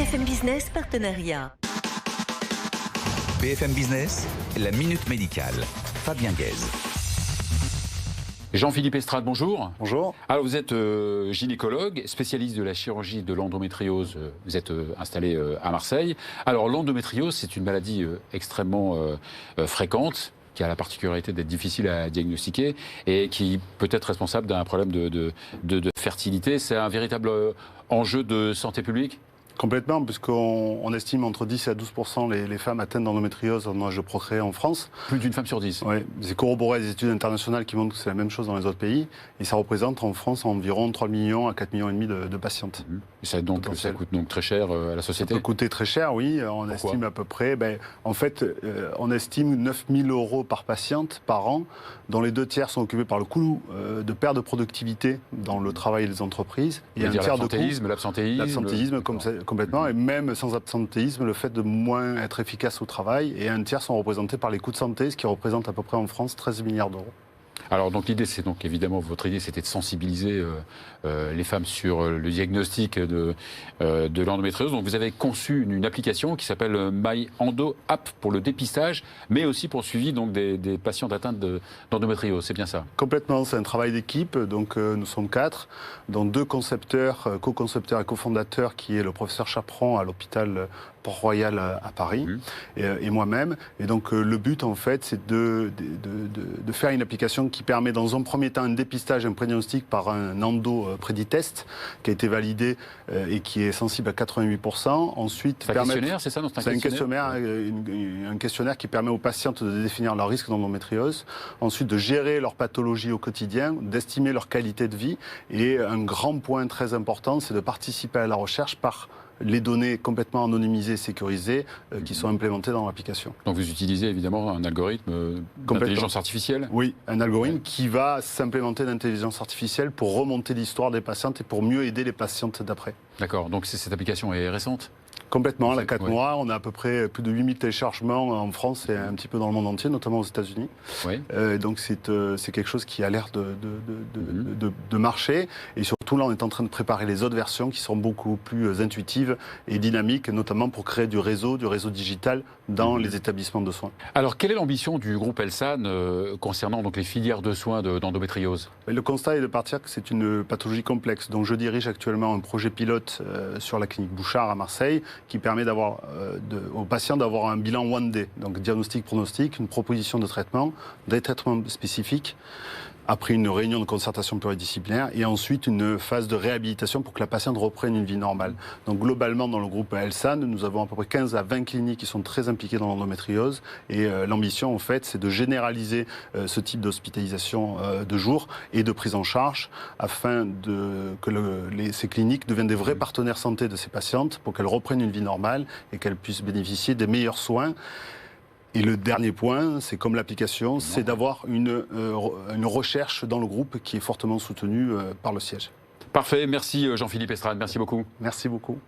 BFM Business Partenariat. BFM Business, la minute médicale. Fabien Guèze. Jean-Philippe Estrade, bonjour. Bonjour. Alors vous êtes gynécologue, spécialiste de la chirurgie de l'endométriose. Vous êtes installé à Marseille. Alors l'endométriose, c'est une maladie extrêmement fréquente, qui a la particularité d'être difficile à diagnostiquer et qui peut être responsable d'un problème de fertilité. C'est un véritable enjeu de santé publique ? Complètement, puisqu'on estime entre 10 à 12% les femmes atteintes d'endométriose en âge de procréer en France. Plus d'une femme sur 10. Oui, c'est corroboré à des études internationales qui montrent que c'est la même chose dans les autres pays. Et ça représente en France environ 3 millions à 4 millions et demi de patientes. Et ça coûte donc très cher à la société ? Ça peut coûter très cher, oui. On estime à peu près, on estime 9 000 euros par patiente par an, dont les 2 tiers sont occupés par le coût de perte de productivité dans le travail des entreprises. Et un tiers de coût. L'absentéisme, complètement, et même sans absentéisme, le fait de moins être efficace au travail, et un tiers sont représentés par les coûts de santé, ce qui représente à peu près en France 13 milliards d'euros. Alors donc l'idée, c'est donc évidemment, votre idée, c'était de sensibiliser les femmes sur le diagnostic de l'endométriose. Donc vous avez conçu une application qui s'appelle My Endo App pour le dépistage, mais aussi pour le suivi donc, des patientes atteintes d'endométriose. C'est bien ça ? Complètement, c'est un travail d'équipe. Donc nous sommes 4, dont 2 concepteurs, co-concepteurs et cofondateurs, qui est le professeur Chaperon à l'hôpital Port-Royal à Paris, et moi-même. Et donc le but, en fait, c'est de faire une application qui permet dans un premier temps un dépistage, un prédiagnostic par un endo préditest qui a été validé et qui est sensible à 88%. Ensuite, c'est un questionnaire, c'est ça ? C'est un questionnaire qui permet aux patientes de définir leur risque d'endométriose, ensuite de gérer leur pathologie au quotidien, d'estimer leur qualité de vie. Et un grand point très important, c'est de participer à la recherche par les données complètement anonymisées et sécurisées qui sont implémentées dans l'application. Donc vous utilisez évidemment un algorithme d'intelligence artificielle ? Oui, un algorithme qui va s'implémenter d'intelligence artificielle pour remonter l'histoire des patientes et pour mieux aider les patientes d'après. D'accord, donc cette application est récente ? Complètement, elle a 4 mois. On a à peu près plus de 8000 téléchargements en France et un petit peu dans le monde entier, notamment aux États-Unis. Oui. Donc c'est quelque chose qui a l'air de marcher. Et surtout, là, on est en train de préparer les autres versions qui seront beaucoup plus intuitives et dynamiques, notamment pour créer du réseau digital dans les établissements de soins. Alors, quelle est l'ambition du groupe Elsan concernant donc, les filières de soins d'endométriose ? Le constat est de partir que c'est une pathologie complexe. Donc je dirige actuellement un projet pilote sur la clinique Bouchard à Marseille, qui permet aux patients d'avoir un bilan one day, donc diagnostic, pronostic, une proposition de traitement, des traitements spécifiques, après une réunion de concertation pluridisciplinaire, et ensuite une phase de réhabilitation pour que la patiente reprenne une vie normale. Donc globalement, dans le groupe Elsan, nous avons à peu près 15 à 20 cliniques qui sont très impliquées dans l'endométriose, et l'ambition, en fait, c'est de généraliser ce type d'hospitalisation de jour et de prise en charge, afin que ces cliniques deviennent des vrais partenaires santé de ces patientes, pour qu'elles reprennent une vie normale et qu'elles puissent bénéficier des meilleurs soins. Et le dernier point, c'est comme l'application, c'est d'avoir une recherche dans le groupe qui est fortement soutenue par le siège. Parfait, merci Jean-Philippe Estrade, merci beaucoup. Merci beaucoup.